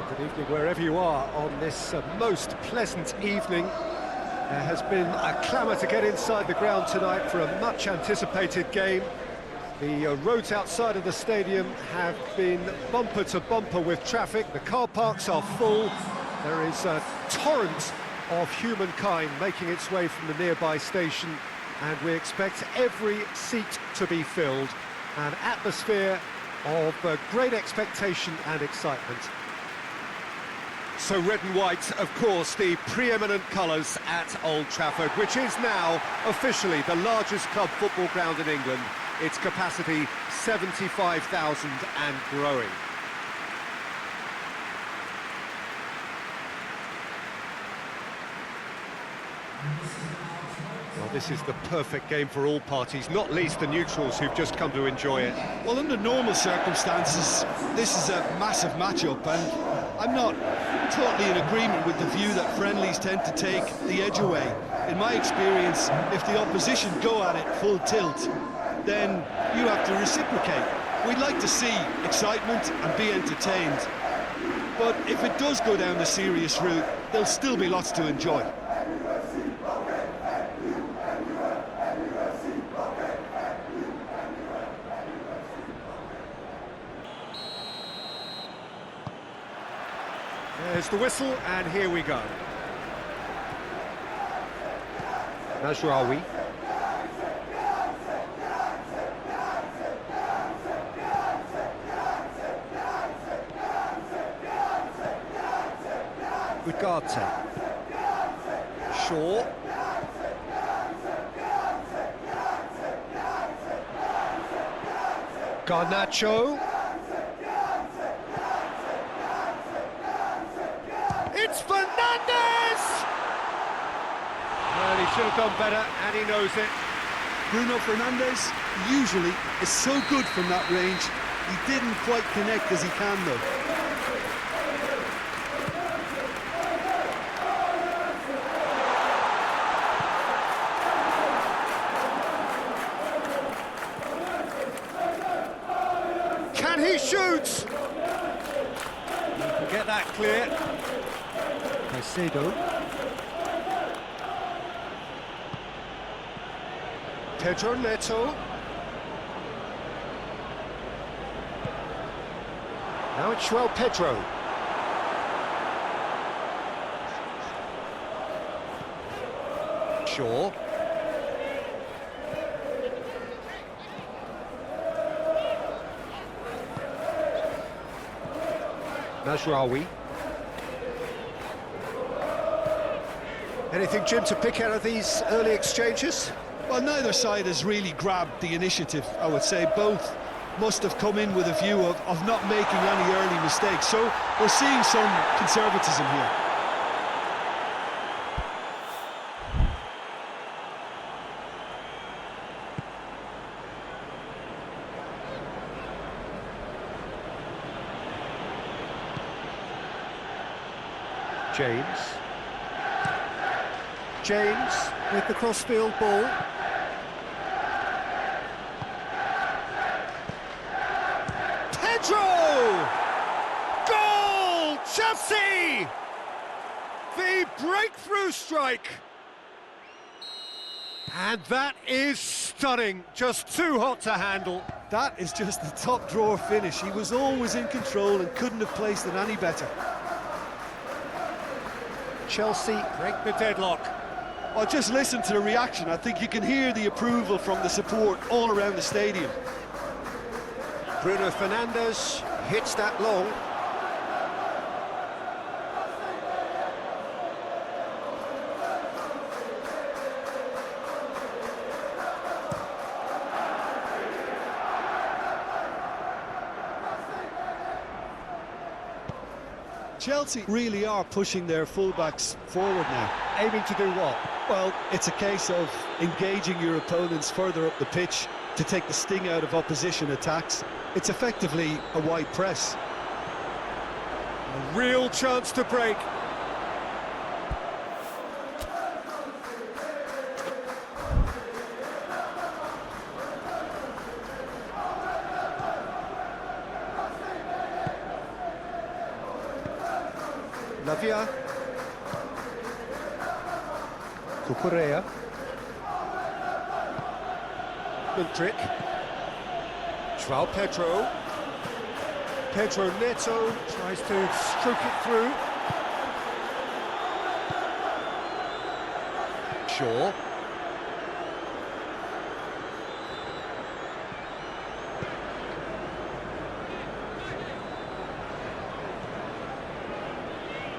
Good evening wherever you are on this most pleasant evening. There has been a clamour to get inside the ground tonight for a much anticipated game. The roads outside of the stadium have been bumper to bumper with traffic. The car parks are full. There is a torrent of humankind making its way from the nearby station, and we expect every seat to be filled. An atmosphere of great expectation and excitement. So red and white, of course, the preeminent colours at Old Trafford, which is now officially the largest club football ground in England. Its capacity 75,000 and growing. Well, this is the perfect game for all parties, not least the neutrals who've just come to enjoy it. Well, under normal circumstances, this is a massive matchup, and I'm not totally in agreement with the view that friendlies tend to take the edge away. In my experience, if the opposition go at it full tilt, then you have to reciprocate. We'd like to see excitement and be entertained, but if it does go down the serious route, there'll still be lots to enjoy. There's the whistle, and here we go. Majraoui. Ugarte. Shaw. Garnacho. It's Fernandes! Well, he should have done better, and he knows it. Bruno Fernandes usually is so good from that range. He didn't quite connect as he can, though. Can he shoot? Get that clear. Caicedo. Pedro Neto. Now it's João Pedro. Shaw. Majraoui. Anything, Jim, to pick out of these early exchanges? Well, neither side has really grabbed the initiative, I would say. Both must have come in with a view of not making any early mistakes. So we're seeing some conservatism here. James with the crossfield ball. Pedro! Goal! Chelsea! The breakthrough strike! And that is stunning, just too hot to handle. That is just the top drawer finish. He was always in control and couldn't have placed it any better. Chelsea break the deadlock. Well, just listen to the reaction. I think you can hear the approval from the support all around the stadium. Bruno Fernandes hits that long. Chelsea really are pushing their fullbacks forward now. Aiming to do what? Well, it's a case of engaging your opponents further up the pitch to take the sting out of opposition attacks. It's effectively a wide press. A real chance to break. Lavia. Cucurella. Mudryk. João Pedro. Pedro Neto tries to stroke it through. Shaw.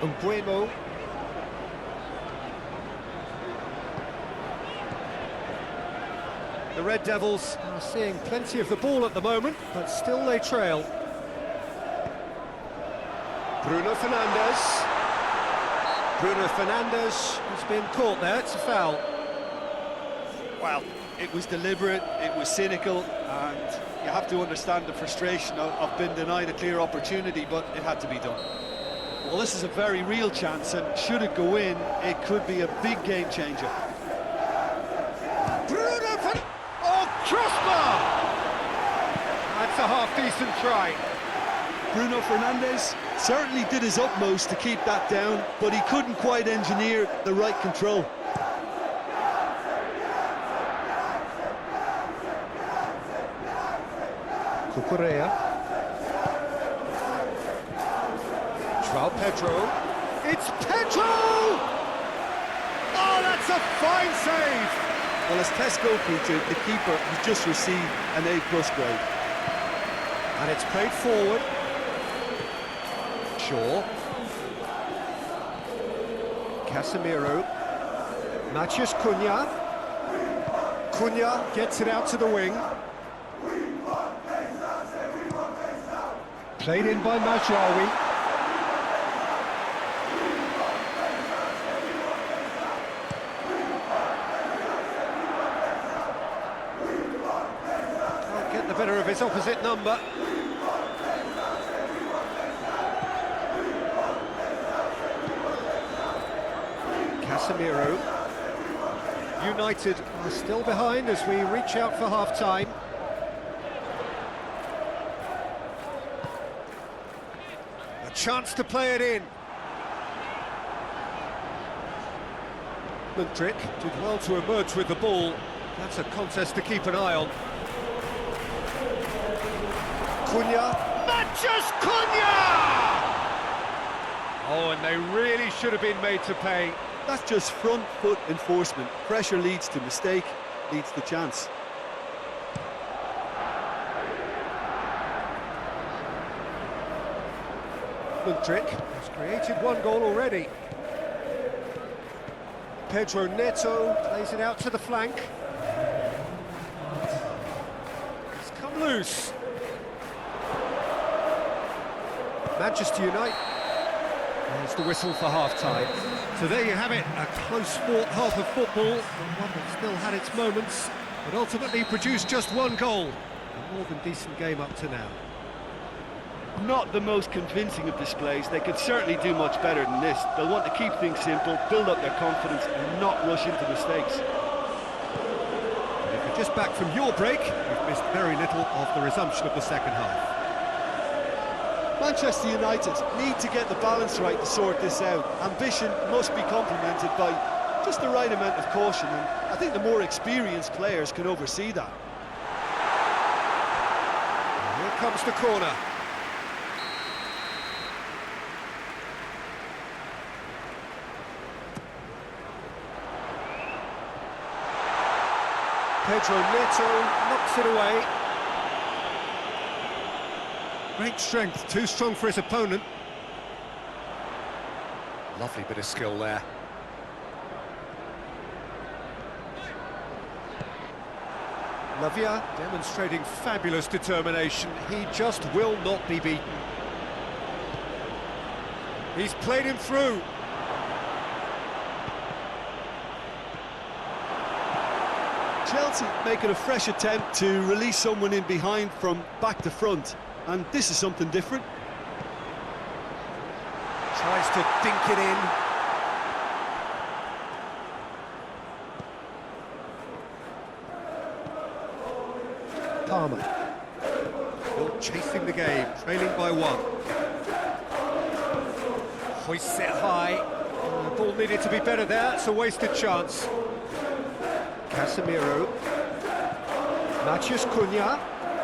Umbremo. The Red Devils are seeing plenty of the ball at the moment, but still they trail. Bruno Fernandes. Bruno Fernandes has been caught there, it's a foul. Well, it was deliberate, it was cynical, and you have to understand the frustration of being denied a clear opportunity, but it had to be done. Well, this is a very real chance, and should it go in, it could be a big game changer. Bruno Fernandes! Oh, crossbar! That's a half-decent try. Bruno Fernandes certainly did his utmost to keep that down, but he couldn't quite engineer the right control. Cucurella. João Pedro. It's Pedro! Oh, that's a fine save! Well, as Tesco put it, the keeper has just received an A+ grade. And it's played forward. Shaw. Casemiro. Matheus Cunha. Cunha gets it out to the wing. Played in by Majraoui. Can't get the better of his opposite number. Casemiro. United are still behind as we reach out for half-time. A chance to play it in. Mudryk did well to emerge with the ball. That's a contest to keep an eye on. Cunha. Matheus Cunha! Oh, and they really should have been made to pay. That's just front foot enforcement. Pressure leads to mistake, leads to chance. Mudryk has created one goal already. Pedro Neto plays it out to the flank. It's come loose. Manchester United. There's the whistle for half-time. So there you have it, a close-fought half of football, one that still had its moments, but ultimately produced just one goal. A more than decent game up to now. Not the most convincing of displays. They could certainly do much better than this. They'll want to keep things simple, build up their confidence and not rush into mistakes. And if you're just back from your break, you've missed very little of the resumption of the second half. Manchester United need to get the balance right to sort this out. Ambition must be complemented by just the right amount of caution, and I think the more experienced players can oversee that. And here comes the corner. Pedro Neto knocks it away. Great strength, too strong for his opponent. Lovely bit of skill there. Lavia demonstrating fabulous determination. He just will not be beaten. He's played him through. Chelsea making a fresh attempt to release someone in behind from back to front. And this is something different. Tries to dink it in. Palmer. Still chasing the game, trailing by one. Hoists it high. The ball needed to be better there. It's a wasted chance. Casemiro. Matheus Cunha.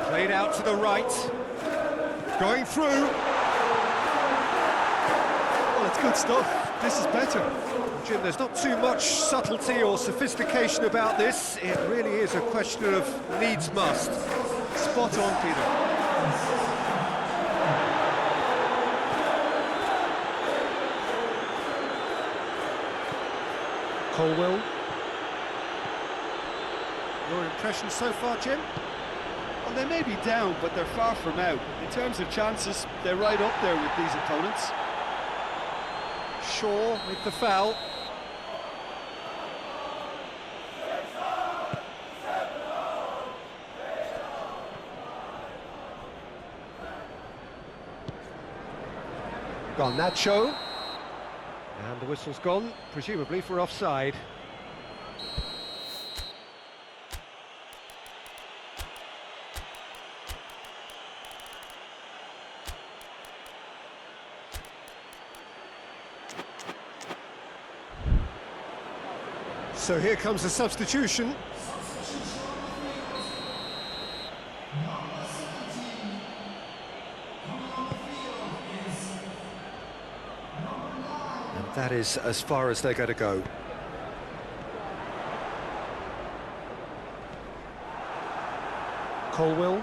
Played out to the right. Going through. Well, it's good stuff. This is better. Jim, there's not too much subtlety or sophistication about this. It really is a question of needs must. Spot on, Peter. Colwell. Your impression so far, Jim? Well, they may be down, but they're far from out. In terms of chances, they're right up there with these opponents. Shaw with the foul. Garnacho. And the whistle's gone, presumably for offside. So here comes the substitution. And that is as far as they're going to go. Colwell.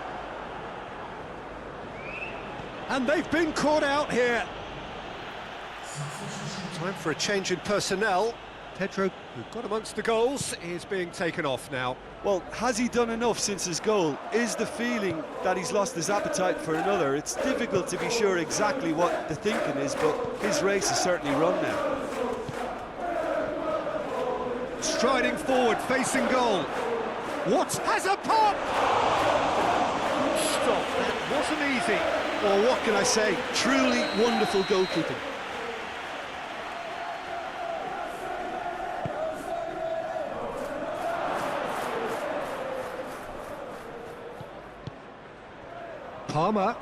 And they've been caught out here. Time for a change in personnel. Pedro, who got amongst the goals, is being taken off now. Well, has he done enough since his goal? Is the feeling that he's lost his appetite for another? It's difficult to be sure exactly what the thinking is, but his race is certainly run now. Striding forward, facing goal. What? Has a pop! Stop, that wasn't easy. Well, what can I say? Truly wonderful goalkeeping. Palmer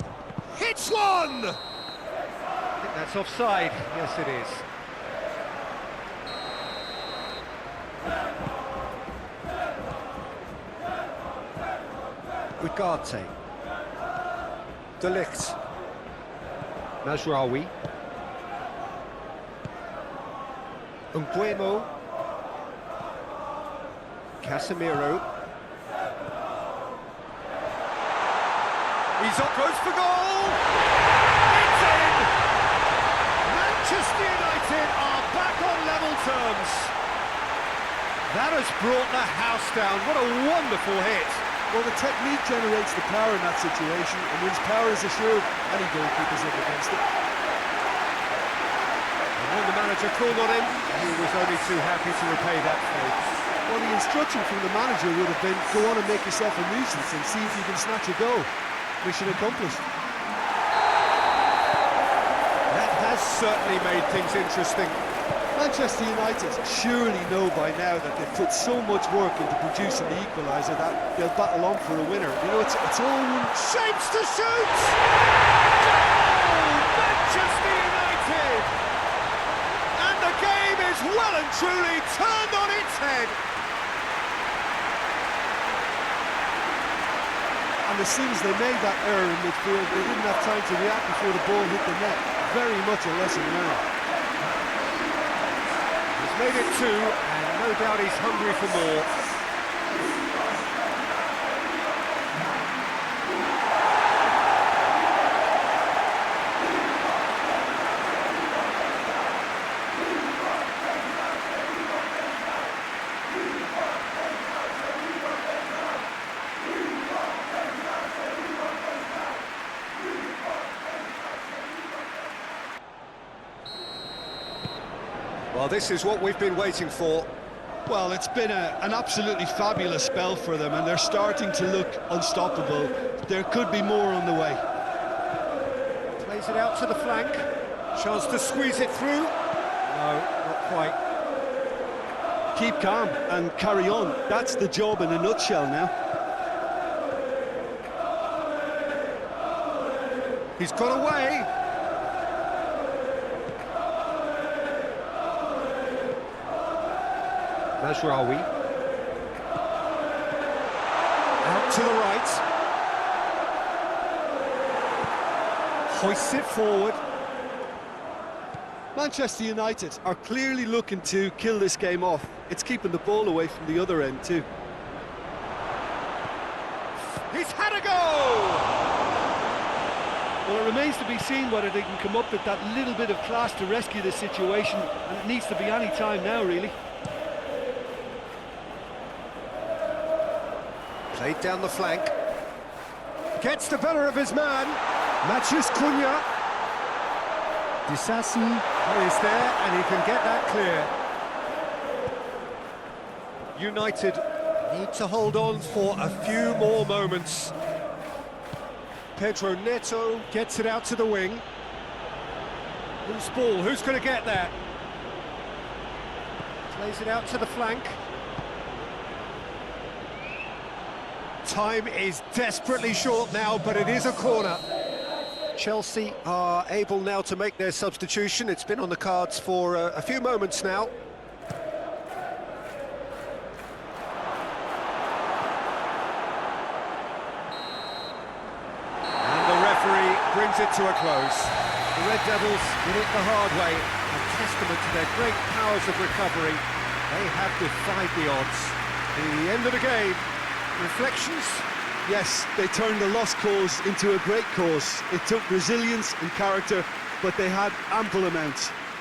hits one! I think that's offside. Yes, it is. Ugarte. De Ligt. Mazraoui. Nguemo. Casemiro. He's up close for goal! It's in! Manchester United are back on level terms. That has brought the house down. What a wonderful hit. Well, the technique generates the power in that situation, and once power is assured, any goalkeeper's up against it. And when the manager called on him, he was only too happy to repay that favour. Well, the instruction from the manager would have been, go on and make yourself a nuisance and see if you can snatch a goal. Mission accomplished. That has certainly made things interesting. Manchester United surely know by now that they've put so much work into producing the equaliser that they'll battle on for a winner. You know, it's all shapes to shoot! Goal! Manchester United! And the game is well and truly turned on its head. And as soon as they made that error in midfield, they didn't have time to react before the ball hit the net. Very much a lesson learned. He's made it two, and no doubt he's hungry for more. Well, this is what we've been waiting for. Well, it's been an absolutely fabulous spell for them, and they're starting to look unstoppable. There could be more on the way. Plays it out to the flank. Chance to squeeze it through. No, not quite. Keep calm and carry on. That's the job in a nutshell now. He's got away. Mazraoui. Out to the right. Hoists it forward. Manchester United are clearly looking to kill this game off. It's keeping the ball away from the other end too. He's had a go! Well, it remains to be seen whether they can come up with that little bit of class to rescue this situation, and it needs to be any time now, really. Played down the flank. Gets the better of his man. Matches Cunha. Disasi is there, and he can get that clear. United need to hold on for a few more moments. Pedro Neto gets it out to the wing. Loose ball, who's going to get that? Plays it out to the flank. Time is desperately short now, but it is a corner. Chelsea are able now to make their substitution. It's been on the cards for a few moments now. Brings it to a close. The Red Devils did it the hard way, a testament to their great powers of recovery. They have defied the odds. The end of the game, reflections? Yes, they turned a lost cause into a great cause. It took resilience and character, but they had ample amounts.